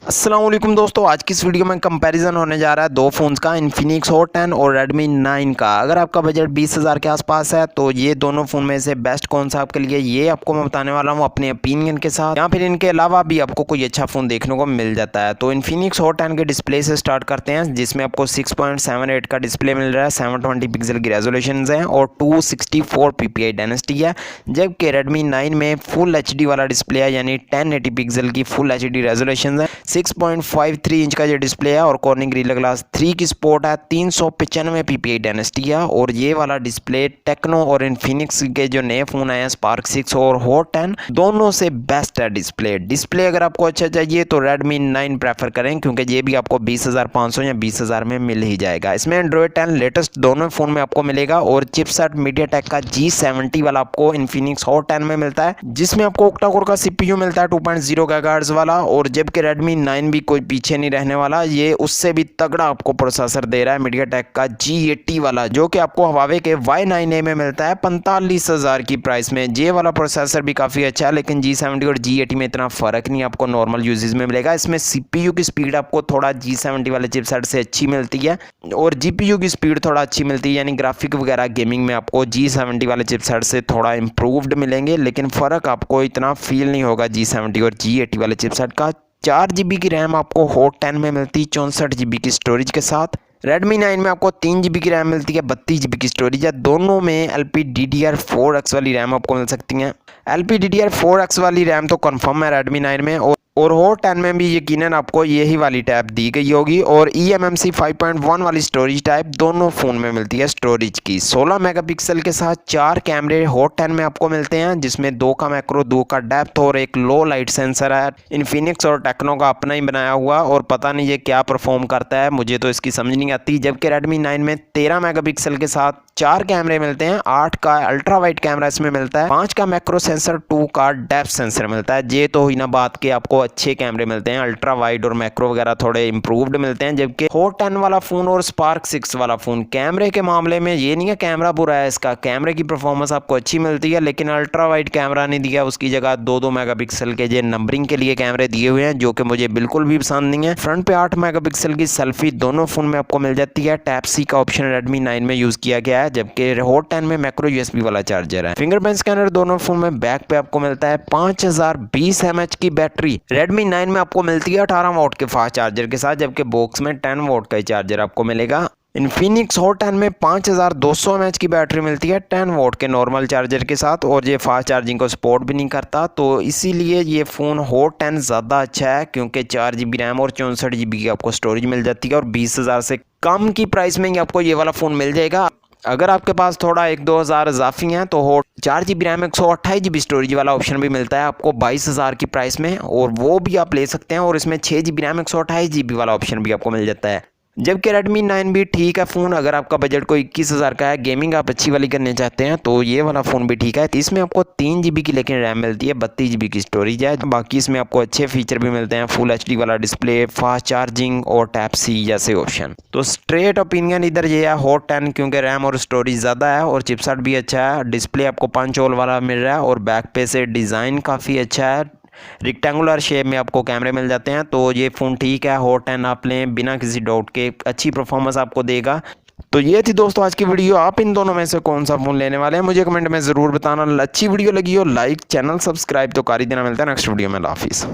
अस्सलाम वालेकुम दोस्तों, आज की इस वीडियो में कंपैरिजन होने जा रहा है दो फ़ोन्स का, इन्फिनिक्स हॉट 10 और रेडमी 9 का। अगर आपका बजट 20,000 के आसपास है तो ये दोनों फ़ोन में से बेस्ट कौन सा आपके लिए, ये आपको मैं बताने वाला हूँ अपने ओपिनियन के साथ, या फिर इनके अलावा भी आपको कोई अच्छा फ़ोन देखने को मिल जाता है। तो इन्फिनिक्स हॉट 10 के डिस्प्ले से स्टार्ट करते हैं, जिसमें आपको 6.78 का डिस्प्ले मिल रहा है, 720 पिक्सल की रेजोल्यूशन है और 264 ppi डेंसिटी है। जबकि रेडमी 9 में फुल HD वाला डिस्प्ले है, यानी 1080 पिक्सल की फुल HD रेजोल्यूशन है, 6.53 इंच का ये डिस्प्ले है और कॉर्निंग ग्रिल ग्लास 3 की सपोर्ट है, 395 ppi डेंसिटी है। और ये वाला डिस्प्ले टेक्नो और इन्फिनिक्स के जो नए फ़ोन आए हैं स्पार्क 6 और हॉट 10 दोनों से बेस्ट है डिस्प्ले अगर आपको अच्छा चाहिए तो रेडमी 9 प्रेफर करें, क्योंकि ये भी आपको 20,500 या 20,000 में मिल ही जाएगा। इसमें एंड्रॉयड 10 लेटेस्ट दोनों फ़ोन में आपको मिलेगा और चिपसेट मीडियाटेक का G70 वाला आपको इन्फिनिक्स हॉट 10 में मिलता है, जिसमें आपको ऑक्टा कोर का CPU मिलता है 2.0 गीगाहर्ट्ज़ वाला। और जबकि रेडमी 9 भी कोई पीछे नहीं रहने वाला, ये उससे भी तगड़ा आपको प्रोसेसर दे रहा है मीडियाटेक का G80 वाला, जो कि आपको हवावे के Y9A में मिलता है 45,000 की प्राइस में। ये वाला प्रोसेसर भी काफ़ी अच्छा है, लेकिन G70 और G80 में इतना फ़र्क नहीं आपको नॉर्मल यूजेज में मिलेगा। इसमें CPU की स्पीड आपको थोड़ा G70 वाले चिपसेट से अच्छी मिलती है और GPU की स्पीड थोड़ा अच्छी मिलती है, यानी ग्राफिक वगैरह गेमिंग में आपको G70 वाले चिपसेट से थोड़ा इंप्रूव्ड मिलेंगे, लेकिन फ़र्क आपको इतना फील नहीं होगा G70 और G80 वाले चिपसेट का। 4 GB की रैम आपको हॉट 10 में मिलती है 64 GB की स्टोरेज के साथ। रेडमी 9 में आपको 3 GB की रैम मिलती है, 32 GB की स्टोरेज है। दोनों में LPDDR4X वाली रैम आपको मिल सकती है। LPDDR4X वाली रैम तो कंफर्म है रेडमी 9 में, और हॉट 10 में भी यकीनन आपको यही वाली टाइप दी गई होगी। और eMMC 5.1 वाली स्टोरेज टाइप दोनों फ़ोन में मिलती है स्टोरेज की। 16 मेगापिक्सल के साथ 4 कैमरे हॉट 10 में आपको मिलते हैं, जिसमें 2 का मैक्रो, 2 का डेप्थ और एक लो लाइट सेंसर है। इन्फिनिक्स और टेक्नो का अपना ही बनाया हुआ, और पता नहीं ये क्या परफॉर्म करता है, मुझे तो इसकी समझ नहीं आती। जबकि रेडमी 9 में 13 मेगापिक्सल के साथ 4 कैमरे मिलते हैं, 8 का अल्ट्रा वाइड कैमरा इसमें मिलता है, 5 का मैक्रो सेंसर, 2 का डेप्थ सेंसर मिलता है। ये तो हुई ना बात के आपको अच्छे कैमरे मिलते हैं, अल्ट्रा वाइड और मैक्रो वगैरह थोड़े इंप्रूव्ड मिलते हैं। जबकि हॉट 10 वाला फ़ोन और स्पार्क 6 वाला फ़ोन कैमरे के मामले में ये नहीं है कैमरा बुरा है, इसका कैमरे की परफॉर्मेंस आपको अच्छी मिलती है, लेकिन अल्ट्रा वाइड कैमरा नहीं दिया, उसकी जगह 2-2 मेगापिक्सल के ये नंबरिंग के लिए कैमरे दिए हुए हैं, जो कि मुझे बिल्कुल भी पसंद नहीं है। फ्रंट पे 8 मेगापिक्सल की सेल्फी दोनों फ़ोन में आपको मिल जाती है। टाइप सी का ऑप्शन रेडमी 9 में यूज़ किया गया है, जबकि हॉट 10 में मैक्रो USB वाला चार्जर है। फिंगरप्रिंट स्कैनर दोनों फोन में बैक पे आपको मिलता है। 5020 mAh की बैटरी रेडमी 9 में आपको मिलती है 18 वॉट के फास्ट चार्जर के साथ, जबकि बॉक्स में 10 वॉट का ही चार्जर आपको मिलेगा। इन्फिनिक्स हॉट 10 में 5200 mAh की बैटरी मिलती है 10 वॉट के नॉर्मल चार्जर के साथ, और ये फास्ट चार्जिंग को सपोर्ट भी नहीं करता, तो इसीलिए ये फ़ोन हॉट 10 ज़्यादा अच्छा है, क्योंकि 4 GB रैम और 64 GB की आपको स्टोरेज मिल जाती है, और 20,000 से कम की प्राइस में ही आपको ये वाला फ़ोन मिल जाएगा। अगर आपके पास थोड़ा 1-2 हज़ार इजाफी हैं तो hot 4 GB RAM 128 GB storage वाला ऑप्शन भी मिलता है आपको 22,000 की प्राइस में, और वो भी आप ले सकते हैं। और इसमें 6 GB रैम 128 GB वाला ऑप्शन भी आपको मिल जाता है। जबकि रेडमी 9 भी ठीक है फ़ोन, अगर आपका बजट कोई 21,000 का है, गेमिंग आप अच्छी वाली करने चाहते हैं तो ये वाला फ़ोन भी ठीक है। इसमें आपको 3 GB की लेकिन रैम मिलती है, 32 GB की स्टोरेज है। बाकी इसमें आपको अच्छे फीचर भी मिलते हैं, फुल HD वाला डिस्प्ले, फास्ट चार्जिंग और टाइप सी जैसे ऑप्शन। तो स्ट्रेट ओपिनियन इधर ये है हॉट 10, क्योंकि रैम और स्टोरेज ज़्यादा है और चिपसेट भी अच्छा है। डिस्प्ले आपको पंच होल वाला मिल रहा है और बैक पे से डिज़ाइन काफ़ी अच्छा है, रेक्टेंगुलर शेप में आपको कैमरे मिल जाते हैं। तो ये फ़ोन ठीक है, हॉट 10 आप लें बिना किसी डाउट के, अच्छी परफॉर्मेंस आपको देगा। तो ये थी दोस्तों आज की वीडियो। आप इन दोनों में से कौन सा फ़ोन लेने वाले हैं मुझे कमेंट में ज़रूर बताना। अच्छी वीडियो लगी हो लाइक, चैनल सब्सक्राइब तो कर ही देना। मिलता है नेक्स्ट वीडियो में। अल्लाह हाफिज़।